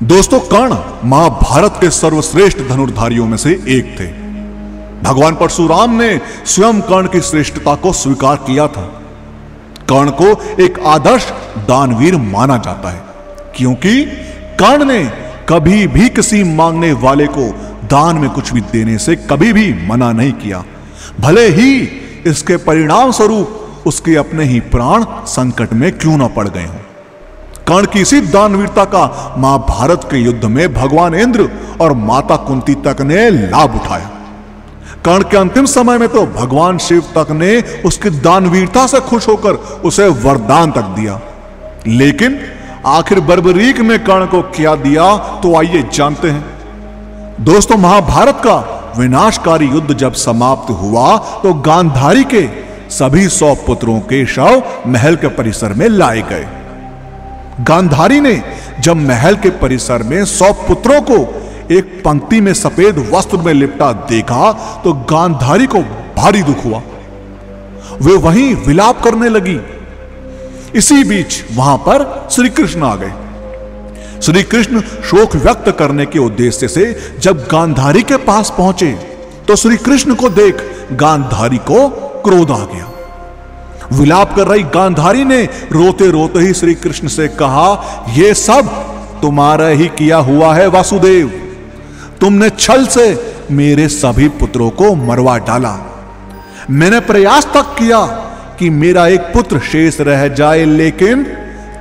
दोस्तों, कर्ण महाभारत के सर्वश्रेष्ठ धनुर्धारियों में से एक थे। भगवान परशुराम ने स्वयं कर्ण की श्रेष्ठता को स्वीकार किया था। कर्ण को एक आदर्श दानवीर माना जाता है, क्योंकि कर्ण ने कभी भी किसी मांगने वाले को दान में कुछ भी देने से कभी भी मना नहीं किया, भले ही इसके परिणाम स्वरूप उसके अपने ही प्राण संकट में क्यों न पड़ गए हों। कर्ण की इसी दानवीरता का महाभारत के युद्ध में भगवान इंद्र और माता कुंती तक ने लाभ उठाया। कर्ण के अंतिम समय में तो भगवान शिव तक ने उसकी दानवीरता से खुश होकर उसे वरदान तक दिया। लेकिन आखिर बर्बरीक ने कर्ण को क्या दिया, तो आइए जानते हैं। दोस्तों, महाभारत का विनाशकारी युद्ध जब समाप्त हुआ तो गांधारी के सभी 100 पुत्रों के शव महल के परिसर में लाए गए। गांधारी ने जब महल के परिसर में 100 पुत्रों को एक पंक्ति में सफेद वस्त्र में लिपटा देखा तो गांधारी को भारी दुख हुआ। वे वहीं विलाप करने लगी। इसी बीच वहां पर श्री कृष्ण आ गए। श्री कृष्ण शोक व्यक्त करने के उद्देश्य से जब गांधारी के पास पहुंचे तो श्री कृष्ण को देख गांधारी को क्रोध आ गया। विलाप कर रही गांधारी ने रोते रोते ही श्री कृष्ण से कहा, यह सब तुम्हारा ही किया हुआ है वासुदेव। तुमने छल से मेरे सभी पुत्रों को मरवा डाला। मैंने प्रयास तक किया कि मेरा एक पुत्र शेष रह जाए, लेकिन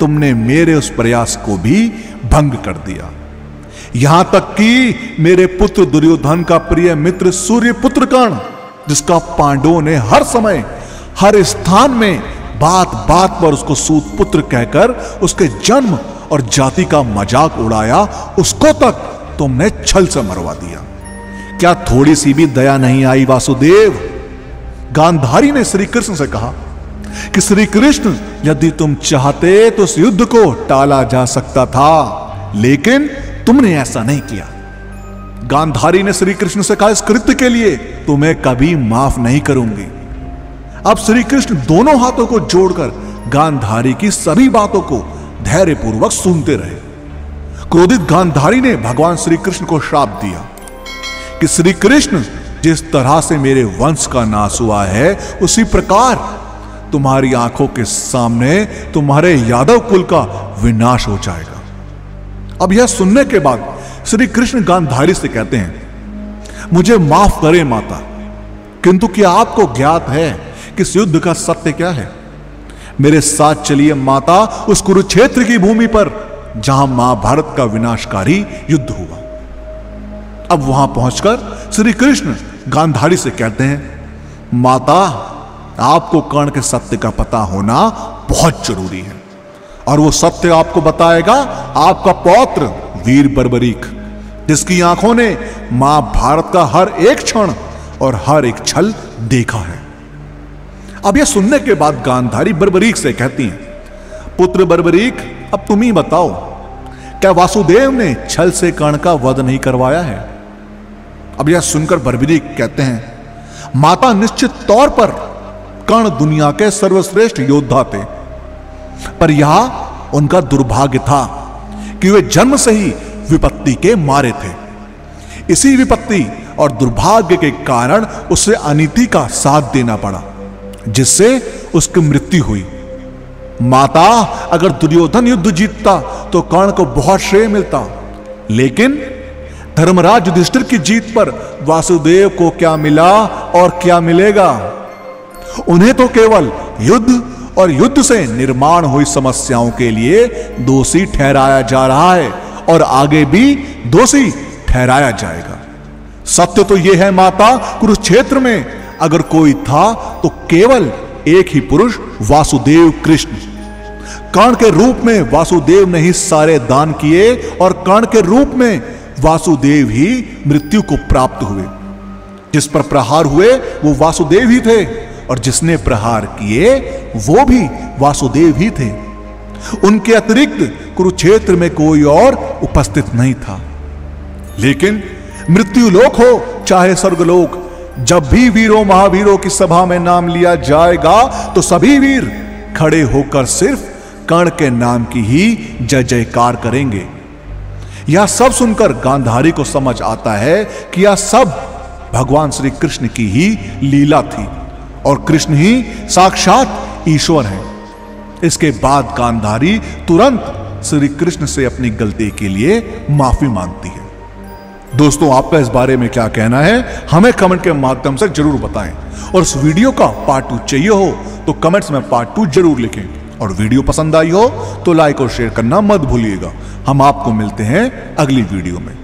तुमने मेरे उस प्रयास को भी भंग कर दिया। यहां तक कि मेरे पुत्र दुर्योधन का प्रिय मित्र सूर्यपुत्र कर्ण, जिसका पांडवों ने हर समय हर स्थान में बात बात पर उसको सूत पुत्र कहकर उसके जन्म और जाति का मजाक उड़ाया, उसको तक तुमने छल से मरवा दिया। क्या थोड़ी सी भी दया नहीं आई वासुदेव? गांधारी ने श्री कृष्ण से कहा कि श्री कृष्ण, यदि तुम चाहते तो इस युद्ध को टाला जा सकता था, लेकिन तुमने ऐसा नहीं किया। गांधारी ने श्री कृष्ण से कहा, इस कृत्य के लिए तुम्हें कभी माफ नहीं करूंगी। अब श्री कृष्ण दोनों हाथों को जोड़कर गांधारी की सभी बातों को धैर्यपूर्वक सुनते रहे। क्रोधित गांधारी ने भगवान श्री कृष्ण को श्राप दिया कि श्री कृष्ण, जिस तरह से मेरे वंश का नाश हुआ है, उसी प्रकार तुम्हारी आंखों के सामने तुम्हारे यादव कुल का विनाश हो जाएगा। अब यह सुनने के बाद श्री कृष्ण गांधारी से कहते हैं, मुझे माफ करें माता, किंतु क्या आपको ज्ञात है कि इस युद्ध का सत्य क्या है? मेरे साथ चलिए माता, उस कुरुक्षेत्र की भूमि पर जहां महाभारत का विनाशकारी युद्ध हुआ। अब वहां पहुंचकर श्री कृष्ण गांधारी से कहते हैं, माता, आपको कर्ण के सत्य का पता होना बहुत जरूरी है, और वो सत्य आपको बताएगा आपका पौत्र वीर बर्बरीक, जिसकी आंखों ने महाभारत का हर एक क्षण और हर एक छल देखा है। अब यह सुनने के बाद गांधारी बर्बरीक से कहती हैं, पुत्र बर्बरीक, अब तुम ही बताओ, क्या वासुदेव ने छल से कर्ण का वध नहीं करवाया है? अब यह सुनकर बर्बरीक कहते हैं, माता, निश्चित तौर पर कर्ण दुनिया के सर्वश्रेष्ठ योद्धा थे, पर यह उनका दुर्भाग्य था कि वे जन्म से ही विपत्ति के मारे थे। इसी विपत्ति और दुर्भाग्य के कारण उसे अनीति का साथ देना पड़ा, जिससे उसकी मृत्यु हुई। माता, अगर दुर्योधन युद्ध जीतता तो कर्ण को बहुत श्रेय मिलता, लेकिन धर्मराज युधिष्ठिर की जीत पर वासुदेव को क्या मिला और क्या मिलेगा? उन्हें तो केवल युद्ध और युद्ध से निर्माण हुई समस्याओं के लिए दोषी ठहराया जा रहा है, और आगे भी दोषी ठहराया जाएगा। सत्य तो यह है माता, कुरुक्षेत्र में अगर कोई था तो केवल एक ही पुरुष, वासुदेव कृष्ण। कर्ण के रूप में वासुदेव ने ही सारे दान किए, और कर्ण के रूप में वासुदेव ही मृत्यु को प्राप्त हुए। जिस पर प्रहार हुए वो वासुदेव ही थे, और जिसने प्रहार किए वो भी वासुदेव ही थे। उनके अतिरिक्त कुरुक्षेत्र में कोई और उपस्थित नहीं था। लेकिन मृत्यु लोक हो चाहे स्वर्गलोक, जब भी वीरों महावीरों की सभा में नाम लिया जाएगा तो सभी वीर खड़े होकर सिर्फ कर्ण के नाम की ही जय जयकार करेंगे। यह सब सुनकर गांधारी को समझ आता है कि यह सब भगवान श्री कृष्ण की ही लीला थी और कृष्ण ही साक्षात ईश्वर हैं। इसके बाद गांधारी तुरंत श्री कृष्ण से अपनी गलती के लिए माफी मांगती है। दोस्तों, आपका इस बारे में क्या कहना है, हमें कमेंट के माध्यम से जरूर बताएं। और इस वीडियो का पार्ट 2 चाहिए हो तो कमेंट्स में पार्ट 2 जरूर लिखें। और वीडियो पसंद आई हो तो लाइक और शेयर करना मत भूलिएगा। हम आपको मिलते हैं अगली वीडियो में।